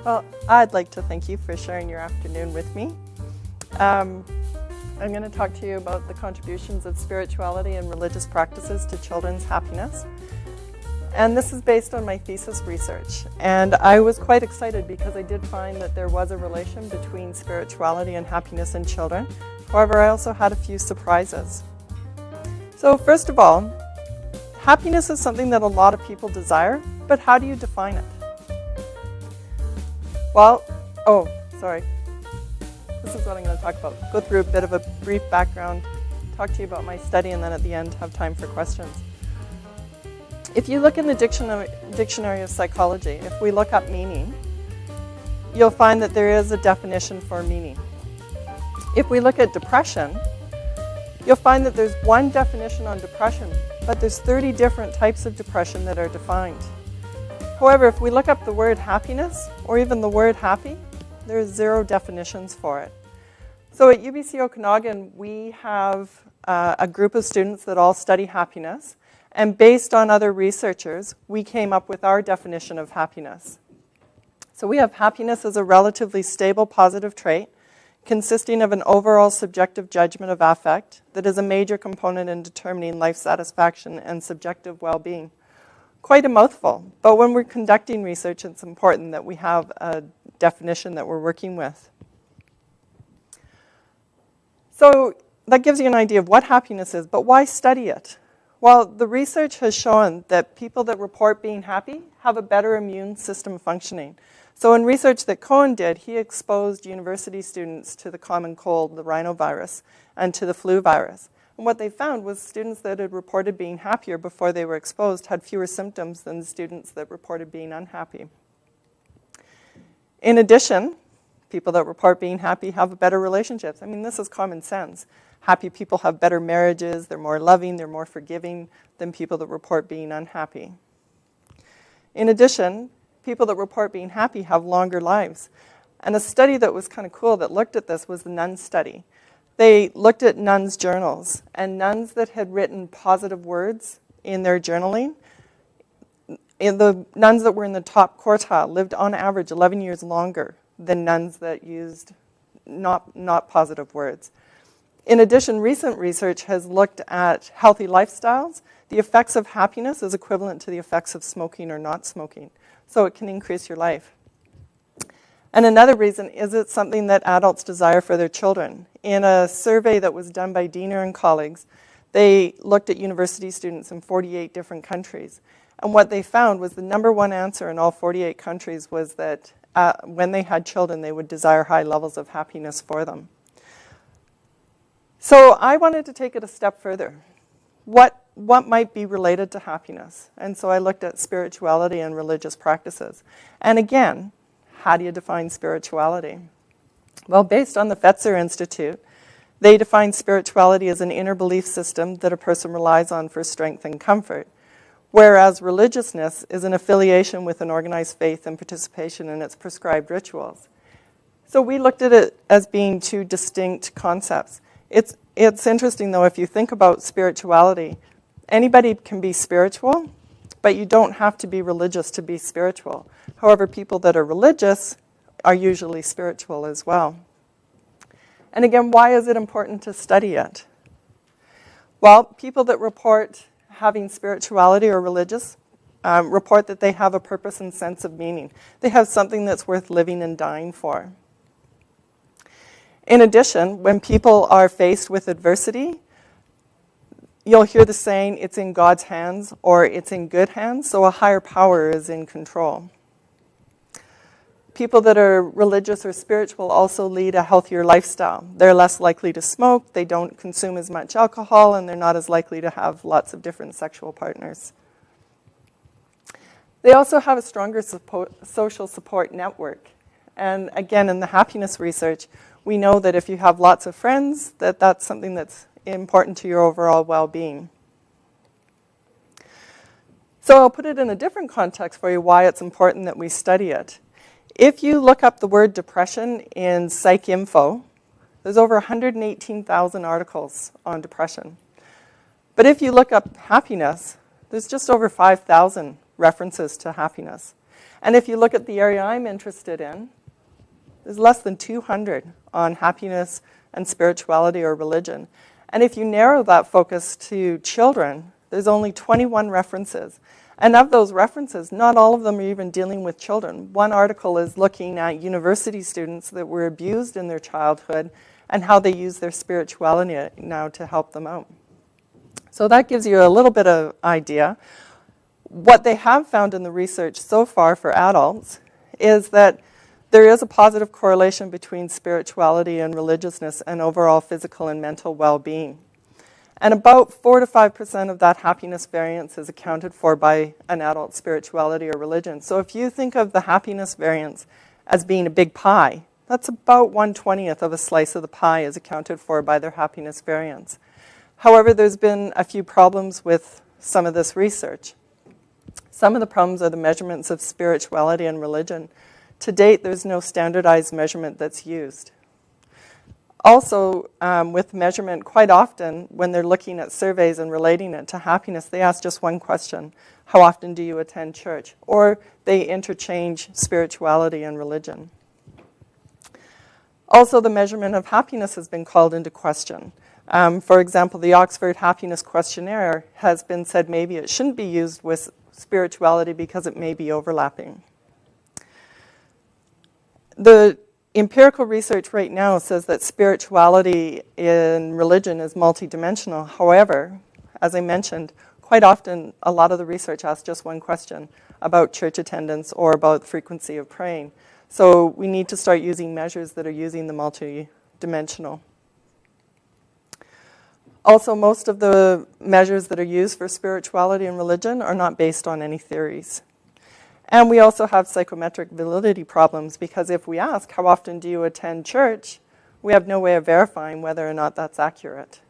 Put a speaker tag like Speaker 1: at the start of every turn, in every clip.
Speaker 1: Well, I'd like to thank you for sharing your afternoon with me. I'm going to talk to you about the contributions of spirituality and religious practices to children's happiness. And this is based on my thesis research. And I was quite excited because I did find that there was a relation between spirituality and happiness in children. However, I also had a few surprises. So first of all, happiness is something that a lot of people desire, but how do you define it? Well, this is what I'm going to talk about. Go through a bit of a brief background, talk to you about my study, and then at the end have time for questions. If you look in the dictionary of psychology, if we look up meaning, you'll find that there is a definition for meaning. If we look at depression, you'll find that there's one definition on depression, but there's 30 different types of depression that are defined. However, if we look up the word happiness, or even the word happy, there's 0 definitions for it. So at UBC Okanagan, we have a group of students that all study happiness, and based on other researchers, we came up with our definition of happiness. So we have happiness as a relatively stable positive trait, consisting of an overall subjective judgment of affect that is a major component in determining life satisfaction and subjective well-being. Quite a mouthful, but when we're conducting research, it's important that we have a definition that we're working with. So that gives you an idea of what happiness is, but why study it? Well, the research has shown that people that report being happy have a better immune system functioning. So in research that Cohen did, he exposed university students to the common cold, the rhinovirus, and to the flu virus. And what they found was students that had reported being happier before they were exposed had fewer symptoms than students that reported being unhappy. In addition, people that report being happy have better relationships. I mean, this is common sense. Happy people have better marriages, they're more loving, they're more forgiving than people that report being unhappy. In addition, people that report being happy have longer lives. And a study that was kind of cool that looked at this was the nun study. They looked at nuns' journals, and nuns that had written positive words in their journaling, the nuns that were in the top quartile lived on average 11 years longer than nuns that used not positive words. In addition, recent research has looked at healthy lifestyles. The effects of happiness is equivalent to the effects of smoking or not smoking, so it can increase your life. And another reason is it's something that adults desire for their children. In a survey that was done by Diener and colleagues, they looked at university students in 48 different countries. And what they found was the number one answer in all 48 countries was that when they had children, they would desire high levels of happiness for them. So I wanted to take it a step further. What might be related to happiness? And so I looked at spirituality and religious practices. And again, how do you define spirituality? Well, based on the Fetzer Institute, they define spirituality as an inner belief system that a person relies on for strength and comfort, whereas religiousness is an affiliation with an organized faith and participation in its prescribed rituals. So we looked at it as being 2 distinct concepts. It's interesting, though, if you think about spirituality, anybody can be spiritual, but you don't have to be religious to be spiritual. However, people that are religious are usually spiritual as well. And again, why is it important to study it? Well, people that report having spirituality or religious report that they have a purpose and sense of meaning. They have something that's worth living and dying for. In addition, when people are faced with adversity, you'll hear the saying, it's in God's hands or it's in good hands, so a higher power is in control. People that are religious or spiritual also lead a healthier lifestyle. They're less likely to smoke, they don't consume as much alcohol, and they're not as likely to have lots of different sexual partners. They also have a stronger social support network. And again, in the happiness research, we know that if you have lots of friends, that's something that's important to your overall well-being. So I'll put it in a different context for you why it's important that we study it. If you look up the word depression in PsycInfo, there's over 118,000 articles on depression. But if you look up happiness, there's just over 5,000 references to happiness. And if you look at the area I'm interested in, there's less than 200 on happiness and spirituality or religion. And if you narrow that focus to children, there's only 21 references. And of those references, not all of them are even dealing with children. One article is looking at university students that were abused in their childhood and how they use their spirituality now to help them out. So that gives you a little bit of idea. What they have found in the research so far for adults is that there is a positive correlation between spirituality and religiousness and overall physical and mental well-being. And about 4 to 5% of that happiness variance is accounted for by an adult's spirituality or religion. So if you think of the happiness variance as being a big pie, that's about 1/20th of a slice of the pie is accounted for by their happiness variance. However, there's been a few problems with some of this research. Some of the problems are the measurements of spirituality and religion. To date, there's no standardized measurement that's used. Also, with measurement, quite often, when they're looking at surveys and relating it to happiness, they ask just one question: how often do you attend church? Or they interchange spirituality and religion. Also, the measurement of happiness has been called into question. For example, the Oxford Happiness Questionnaire has been said maybe it shouldn't be used with spirituality because it may be overlapping. The empirical research right now says that spirituality in religion is multidimensional. However, as I mentioned, quite often a lot of the research asks just one question about church attendance or about the frequency of praying. So we need to start using measures that are using the multidimensional. Also, most of the measures that are used for spirituality and religion are not based on any theories. And we also have psychometric validity problems because if we ask, how often do you attend church, we have no way of verifying whether or not that's accurate.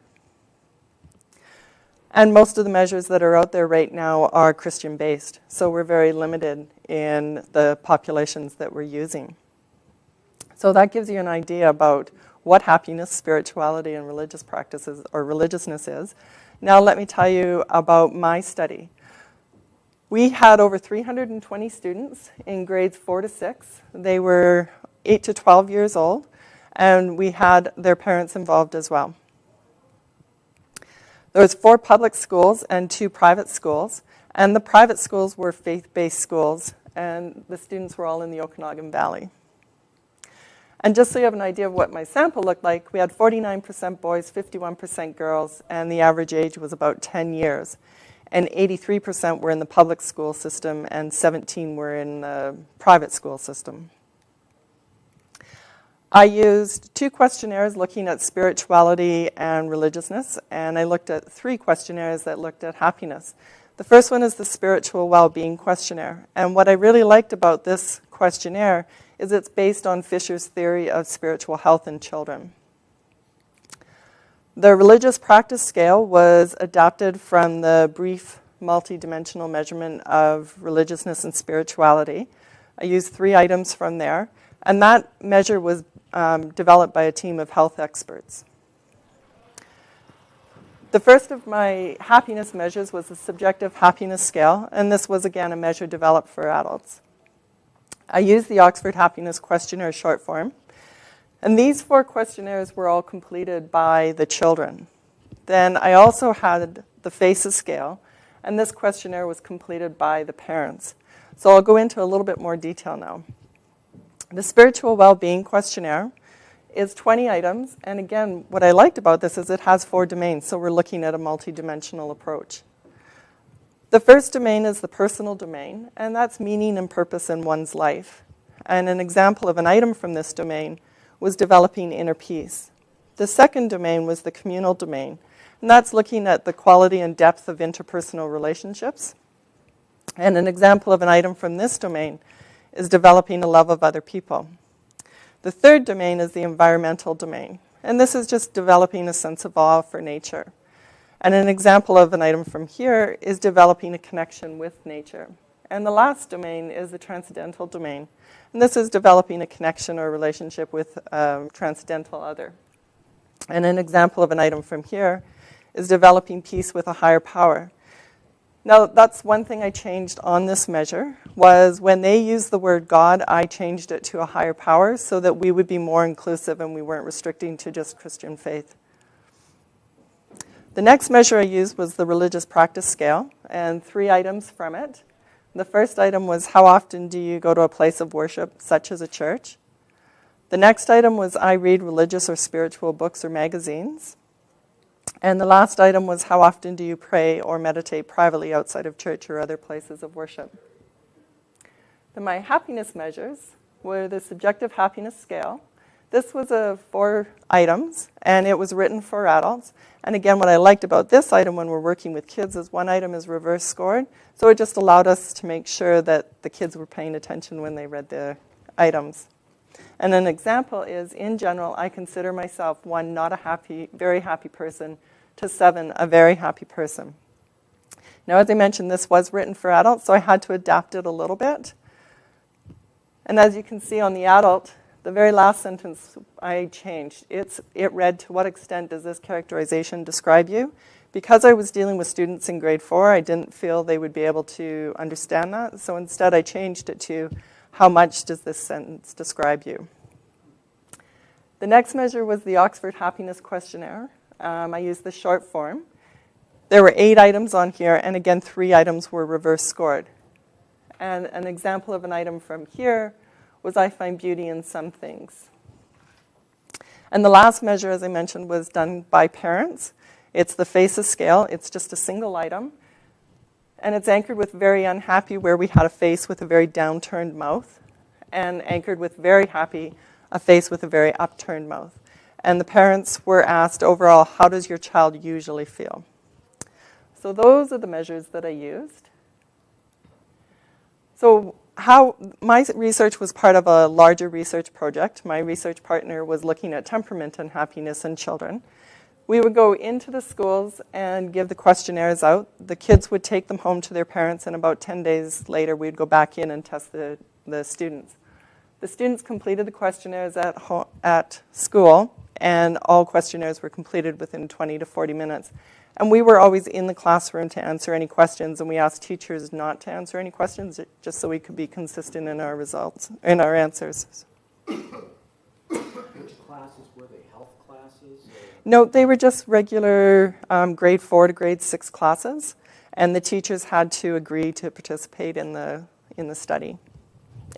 Speaker 1: And most of the measures that are out there right now are Christian-based, so we're very limited in the populations that we're using. So that gives you an idea about what happiness, spirituality, and religious practices or religiousness is. Now let me tell you about my study. We had over 320 students in grades 4 to 6. They were 8 to 12 years old, and we had their parents involved as well. There was 4 public schools and 2 private schools, and the private schools were faith-based schools, and the students were all in the Okanagan Valley. And just so you have an idea of what my sample looked like, we had 49% boys, 51% girls, and the average age was about 10 years. And 83% were in the public school system, and 17 were in the private school system. I used 2 questionnaires looking at spirituality and religiousness, and I looked at 3 questionnaires that looked at happiness. The first one is the Spiritual Well-Being Questionnaire, and what I really liked about this questionnaire is it's based on Fisher's theory of spiritual health in children. The religious practice scale was adapted from the brief multidimensional measurement of religiousness and spirituality. I used 3 items from there, and that measure was developed by a team of health experts. The first of my happiness measures was the subjective happiness scale, and this was again a measure developed for adults. I used the Oxford Happiness Questionnaire short form. And these 4 questionnaires were all completed by the children. Then I also had the FACES scale, and this questionnaire was completed by the parents. So I'll go into a little bit more detail now. The Spiritual Well-Being Questionnaire is 20 items, and again, what I liked about this is it has 4 domains, so we're looking at a multidimensional approach. The first domain is the personal domain, and that's meaning and purpose in one's life. And an example of an item from this domain was developing inner peace. The second domain was the communal domain, and that's looking at the quality and depth of interpersonal relationships. And an example of an item from this domain is developing a love of other people. The third domain is the environmental domain, and this is just developing a sense of awe for nature. And an example of an item from here is developing a connection with nature. And the last domain is the transcendental domain. And this is developing a connection or relationship with a transcendental other. And an example of an item from here is developing peace with a higher power. Now, that's one thing I changed on this measure, was when they used the word God, I changed it to a higher power so that we would be more inclusive and we weren't restricting to just Christian faith. The next measure I used was the religious practice scale, and 3 items from it. The first item was, how often do you go to a place of worship, such as a church? The next item was, I read religious or spiritual books or magazines. And the last item was, how often do you pray or meditate privately outside of church or other places of worship? Then my happiness measures were the subjective happiness scale. This was 4 items, and it was written for adults. And again, what I liked about this item when we're working with kids is one item is reverse scored. So it just allowed us to make sure that the kids were paying attention when they read the items. And an example is, in general, I consider myself 1, not a very happy person, to 7, a very happy person. Now, as I mentioned, this was written for adults, so I had to adapt it a little bit. And as you can see on the adult, the very last sentence I changed. It read, to what extent does this characterization describe you? Because I was dealing with students in grade 4, I didn't feel they would be able to understand that. So instead I changed it to, how much does this sentence describe you? The next measure was the Oxford Happiness Questionnaire. I used the short form. There were 8 items on here, and again, 3 items were reverse scored. And an example of an item from here was, I find beauty in some things. And the last measure, as I mentioned, was done by parents. It's the FACES scale. It's just a single item. And it's anchored with very unhappy, where we had a face with a very downturned mouth, and anchored with very happy, a face with a very upturned mouth. And the parents were asked overall, how does your child usually feel? So those are the measures that I used. So my research was part of a larger research project. My research partner was looking at temperament and happiness in children. We would go into the schools and give the questionnaires out. The kids would take them home to their parents, and about 10 days later, we'd go back in and test the students. The students completed the questionnaires at school, and all questionnaires were completed within 20 to 40 minutes. And we were always in the classroom to answer any questions, and we asked teachers not to answer any questions, just so we could be consistent in our results, in our answers.
Speaker 2: Which classes were they? Health classes?
Speaker 1: No, they were just regular grade 4 to grade 6 classes, and the teachers had to agree to participate in the study.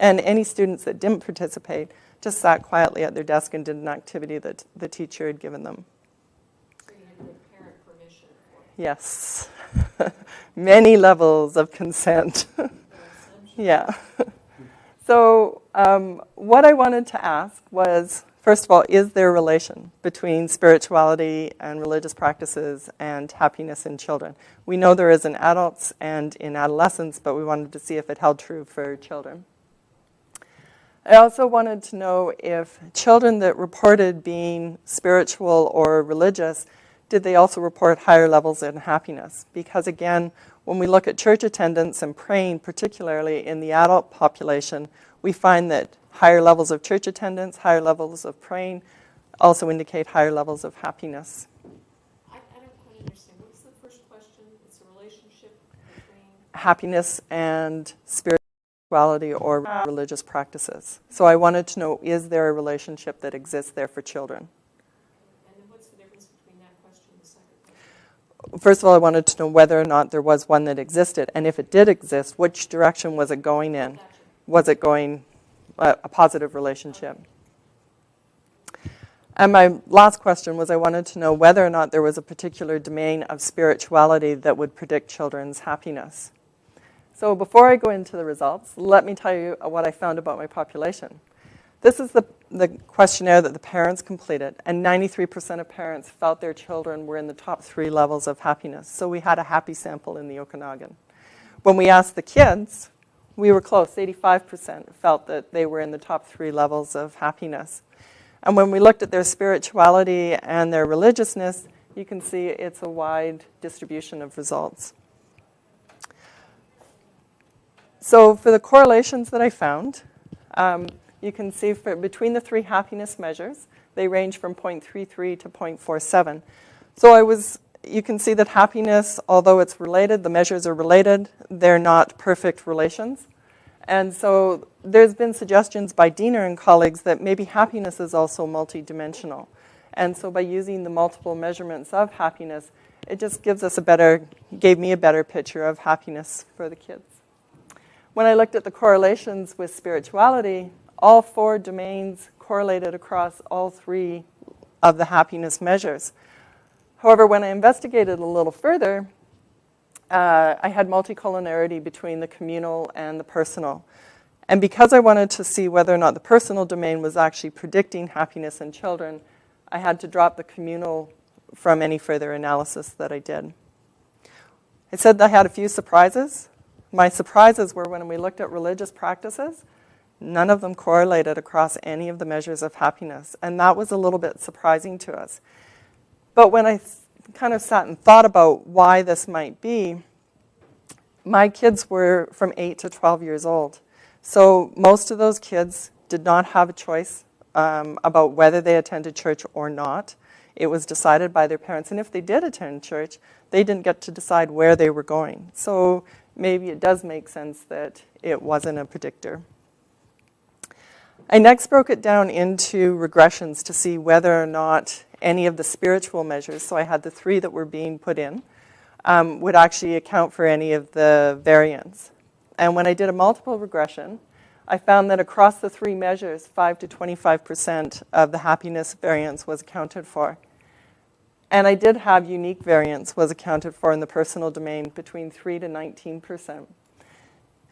Speaker 1: And any students that didn't participate just sat quietly at their desk and did an activity that the teacher had given them.
Speaker 3: So you had to get parent permission for it.
Speaker 1: Yes. Many levels of consent. Yeah. So what I wanted to ask was, first of all, is there a relation between spirituality and religious practices and happiness in children? We know there is in adults and in adolescents, but we wanted to see if it held true for children. I also wanted to know if children that reported being spiritual or religious, did they also report higher levels in happiness? Because again, when we look at church attendance and praying, particularly in the adult population, we find that higher levels of church attendance, higher levels of praying, also indicate higher levels of happiness.
Speaker 3: I don't quite understand. What's the first question? It's a relationship between
Speaker 1: Happiness and spirituality or religious practices. So I wanted to know, is there a relationship that exists there for children?
Speaker 3: And then what's the difference between that question and the second question?
Speaker 1: First of all, I wanted to know whether or not there was one that existed, and if it did exist, which direction was it going in?
Speaker 3: Gotcha.
Speaker 1: Was it going a positive relationship? And my last question was, I wanted to know whether or not there was a particular domain of spirituality that would predict children's happiness. So before I go into the results, let me tell you what I found about my population. This is the questionnaire that the parents completed, and 93% of parents felt their children were in the top 3 levels of happiness. So we had a happy sample in the Okanagan. When we asked the kids, we were close. 85% felt that they were in the top 3 levels of happiness. And when we looked at their spirituality and their religiousness, you can see it's a wide distribution of results. So for the correlations that I found, you can see between the 3 happiness measures, they range from 0.33 to 0.47. So you can see that happiness, although it's related, the measures are related, they're not perfect relations. And so there's been suggestions by Diener and colleagues that maybe happiness is also multidimensional. And so by using the multiple measurements of happiness, it just gave me a better picture of happiness for the kids. When I looked at the correlations with spirituality, all 4 domains correlated across all 3 of the happiness measures. However, when I investigated a little further, I had multicollinearity between the communal and the personal. And because I wanted to see whether or not the personal domain was actually predicting happiness in children, I had to drop the communal from any further analysis that I did. I said I had a few surprises. My surprises were when we looked at religious practices, none of them correlated across any of the measures of happiness. And that was a little bit surprising to us. But when I kind of sat and thought about why this might be, my kids were from 8 to 12 years old. So most of those kids did not have a choice about whether they attended church or not. It was decided by their parents. And if they did attend church, they didn't get to decide where they were going. So maybe it does make sense that it wasn't a predictor. I next broke it down into regressions to see whether or not any of the spiritual measures, so I had the 3 that were being put in, would actually account for any of the variance. And when I did a multiple regression, I found that across the 3 measures, 5 to 25% of the happiness variance was accounted for. And I did have unique variance was accounted for in the personal domain between 3 to 19%.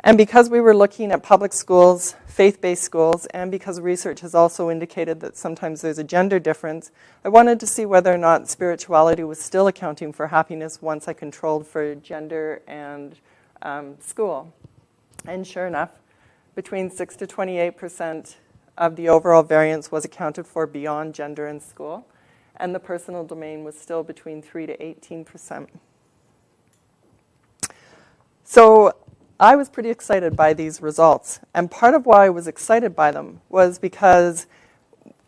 Speaker 1: And because we were looking at public schools, faith-based schools, and because research has also indicated that sometimes there's a gender difference, I wanted to see whether or not spirituality was still accounting for happiness once I controlled for gender and school. And sure enough, between 6 to 28% of the overall variance was accounted for beyond gender and school, and the personal domain was still between 3 to 18%. So I was pretty excited by these results. And part of why I was excited by them was because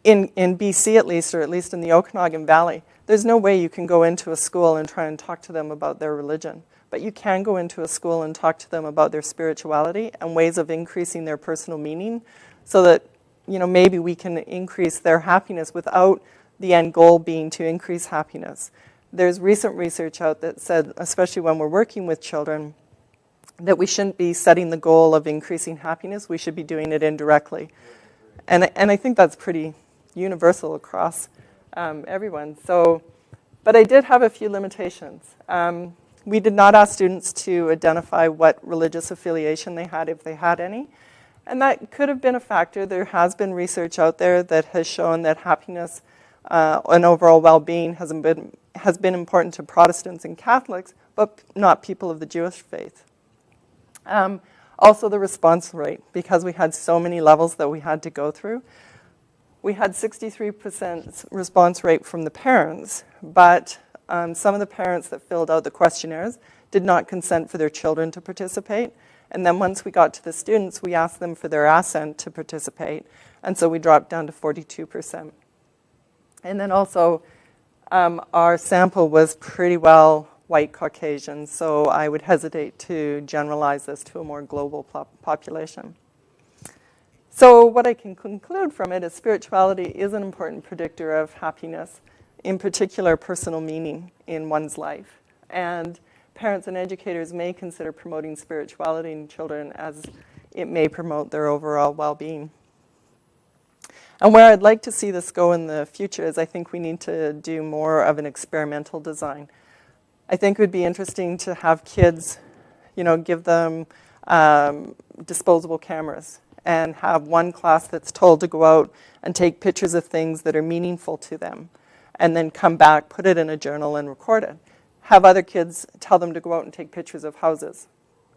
Speaker 1: in BC at least, or at least in the Okanagan Valley, there's no way you can go into a school and try and talk to them about their religion. But you can go into a school and talk to them about their spirituality and ways of increasing their personal meaning so that, maybe we can increase their happiness without the end goal being to increase happiness. There's recent research out that said, especially when we're working with children, that we shouldn't be setting the goal of increasing happiness. We should be doing it indirectly. And I think that's pretty universal across everyone. But I did have a few limitations. We did not ask students to identify what religious affiliation they had, if they had any. And that could have been a factor. There has been research out there that has shown that happiness and overall well-being has been important to Protestants and Catholics, but not people of the Jewish faith. Also the response rate, because we had so many levels that we had to go through. We had 63% response rate from the parents, but some of the parents that filled out the questionnaires did not consent for their children to participate. And then once we got to the students, we asked them for their assent to participate. And so we dropped down to 42%. And then also our sample was pretty well white Caucasian, so I would hesitate to generalize this to a more global population. So what I can conclude from it is spirituality is an important predictor of happiness, in particular personal meaning in one's life. And parents and educators may consider promoting spirituality in children as it may promote their overall well-being. And where I'd like to see this go in the future is I think we need to do more of an experimental design. I think it would be interesting to have kids, give them disposable cameras and have one class that's told to go out and take pictures of things that are meaningful to them and then come back, put it in a journal and record it. Have other kids tell them to go out and take pictures of houses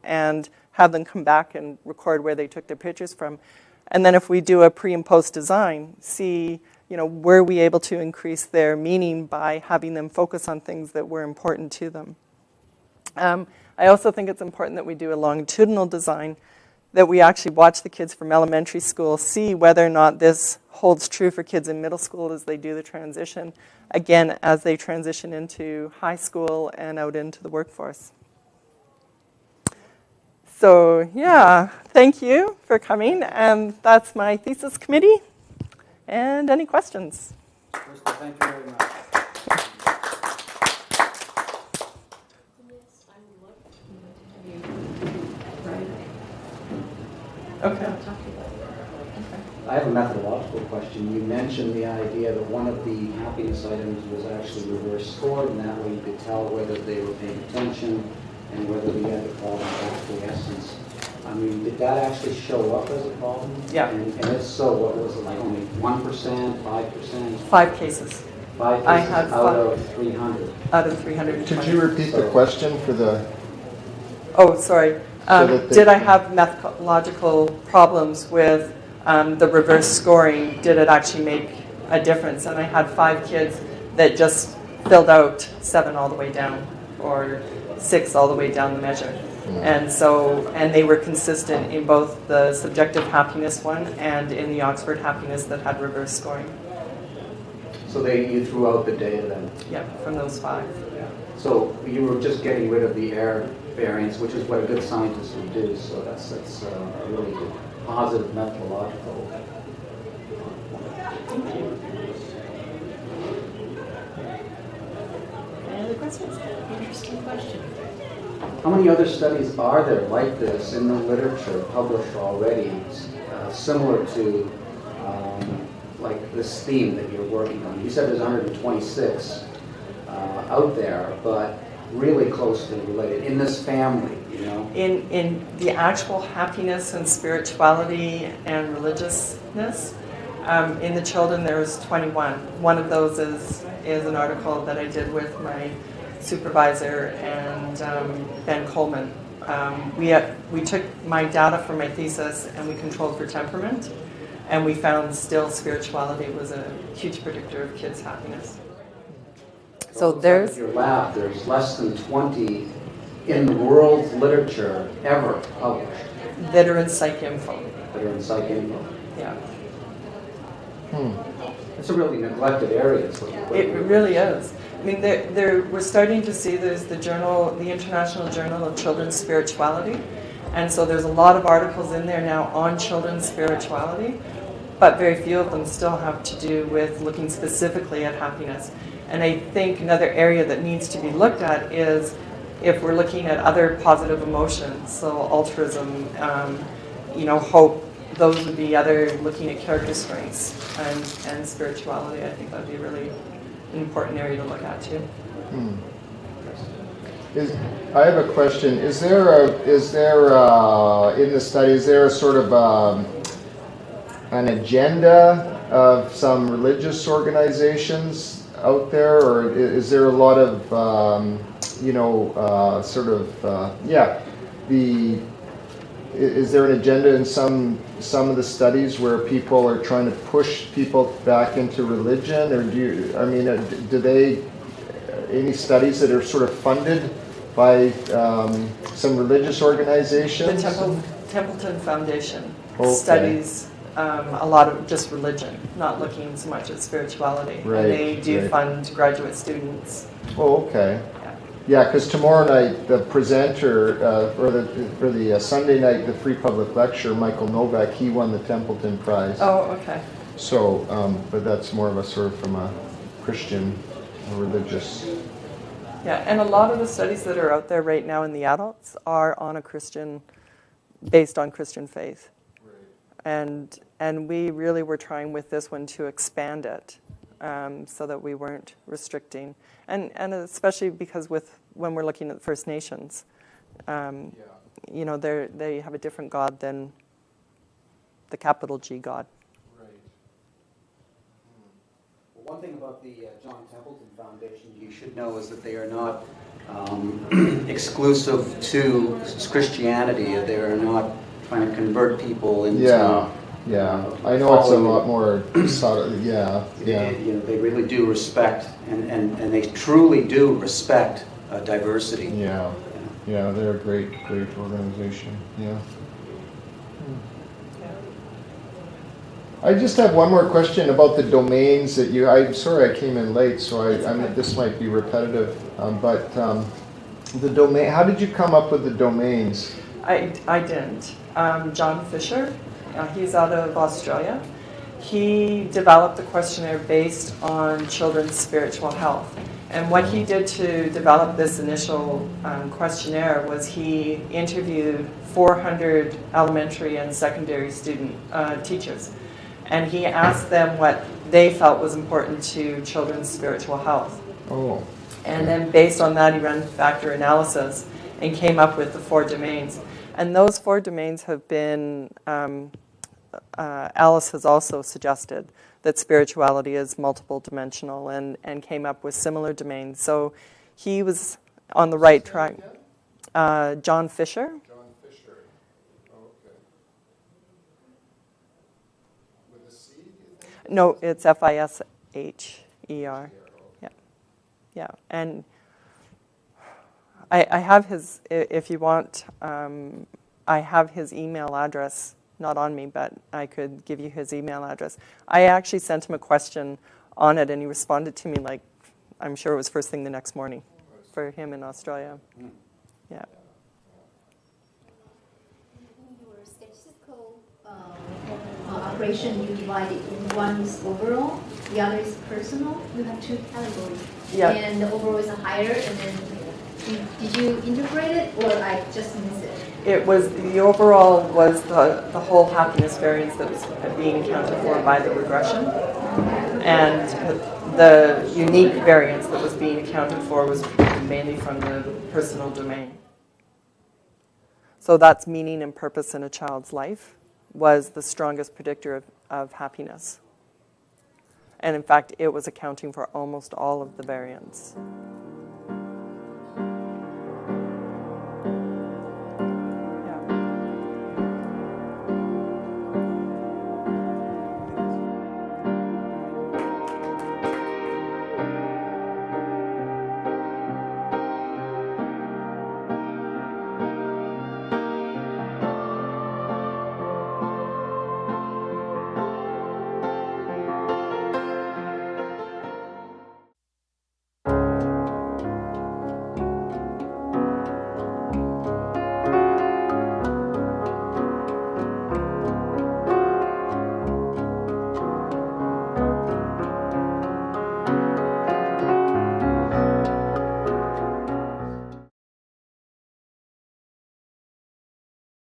Speaker 1: and have them come back and record where they took their pictures from. And then if we do a pre and post design, see, were we able to increase their meaning by having them focus on things that were important to them. I also think it's important that we do a longitudinal design, that we actually watch the kids from elementary school, see whether or not this holds true for kids in middle school as they do the transition, again, as they transition into high school and out into the workforce. So yeah, thank you for coming, and that's my thesis committee. And any questions?
Speaker 2: Krista, thank you very much.
Speaker 1: Okay.
Speaker 4: I have a methodological question. You mentioned the idea that one of the happiness items was actually reverse scored, and that way you could tell whether they were paying attention and whether the other problem was acquiescence. I mean, did that actually show up as a problem?
Speaker 1: Yeah.
Speaker 4: And if so, what was it, like only 1%, 5%?
Speaker 1: 5 cases
Speaker 4: 5
Speaker 1: I
Speaker 4: cases
Speaker 1: had
Speaker 4: out
Speaker 1: five.
Speaker 4: of 300.
Speaker 1: out of 320.
Speaker 5: Could you repeat the question for the...
Speaker 1: Oh, sorry.
Speaker 5: So that they-
Speaker 1: Did I have methodological problems with the reverse scoring? Did it actually make a difference? And I had 5 kids that just filled out 7 all the way down, or 6 all the way down the measure. And they were consistent in both the subjective happiness one and in the Oxford Happiness that had reverse scoring.
Speaker 4: So you threw out the data then?
Speaker 1: Yeah, from those 5.
Speaker 4: Yeah. So you were just getting rid of the error variance, which is what a good scientist would do. So that's a really good, positive methodological.
Speaker 1: Thank you. Any other questions?
Speaker 3: Interesting question.
Speaker 4: How many other studies are there like this in the literature published already, similar to like this theme that you're working on? You said there's 126 out there, but really closely related in this family, you know?
Speaker 1: In the actual happiness and spirituality and religiousness, in the children there was 21. One of those is an article that I did with my supervisor and Ben Coleman. We took my data from my thesis and we controlled for temperament, and we found still spirituality was a huge predictor of kids' happiness. So there's
Speaker 4: your lab, there's less than 20 in the world's literature ever published
Speaker 1: that are in PsycInfo.
Speaker 4: that are in PsycInfo.
Speaker 1: Yeah,
Speaker 4: It's a really neglected area. It's what
Speaker 1: it really is. I mean, we're starting to see there's the International Journal of Children's Spirituality, and so there's a lot of articles in there now on children's spirituality, but very few of them still have to do with looking specifically at happiness. And I think another area that needs to be looked at is if we're looking at other positive emotions, so altruism, hope, those would be other looking at character strengths and spirituality. I think that would be really an important area to look at too.
Speaker 5: I have a question. Is there in the study, is there a sort of an agenda of some religious organizations out there, or is there a lot of is there an agenda in some of the studies where people are trying to push people back into religion, or do they any studies that are sort of funded by some religious organizations?
Speaker 1: The Templeton Foundation
Speaker 5: Okay.
Speaker 1: studies a lot of just religion, not looking so much at spirituality.
Speaker 5: Right,
Speaker 1: and they do
Speaker 5: right.
Speaker 1: fund graduate students.
Speaker 5: Oh, okay. Yeah, because tomorrow night the presenter for the Sunday night, the free public lecture, Michael Novak, he won the Templeton Prize.
Speaker 1: Oh, okay.
Speaker 5: So, but that's more of a sort of from a Christian, religious.
Speaker 1: Yeah, and a lot of the studies that are out there right now in the adults are on based on Christian faith. Right. And we really were trying with this one to expand it so that we weren't restricting. And especially because when we're looking at First Nations, they have a different God than the capital G God.
Speaker 4: Right. Well, one thing about the John Templeton Foundation you should know is that they are not exclusive to Christianity. They are not trying to convert people into...
Speaker 5: Yeah, I know it's a lot more subtle. Yeah.
Speaker 4: They really do respect, and they truly do respect diversity.
Speaker 5: Yeah, they're a great organization. Yeah. I just have one more question about the domains that you, I'm sorry I came in late, so I mean, this might be repetitive, but the domain, how did you come up with the domains?
Speaker 1: I didn't. John Fisher, he's out of Australia. He developed the questionnaire based on children's spiritual health. And what he did to develop this initial questionnaire was he interviewed 400 elementary and secondary student teachers. And he asked them what they felt was important to children's spiritual health.
Speaker 5: Oh.
Speaker 1: And then based on that, he ran factor analysis and came up with the 4 domains. And those 4 domains have been, Alice has also suggested that spirituality is multiple dimensional and came up with similar domains. So he was on the right track. John Fisher.
Speaker 5: John Fisher. Oh, okay. With a C, do you think?
Speaker 1: No, it's Fisher. Yeah, and I have his, if you want, I have his email address, not on me, but I could give you his email address. I actually sent him a question on it, and he responded to me like, I'm sure it was first thing the next morning for him in Australia. Yeah.
Speaker 6: In your statistical operation, you divide it in one is overall, the other is personal. You have 2 categories.
Speaker 1: Yeah.
Speaker 6: And the overall is higher, and then did you integrate it, or I just missed it?
Speaker 1: It was, the overall was the whole happiness variance that was being accounted for by the regression. And the unique variance that was being accounted for was mainly from the personal domain. So that's meaning and purpose in a child's life was the strongest predictor of happiness. And in fact, it was accounting for almost all of the variance.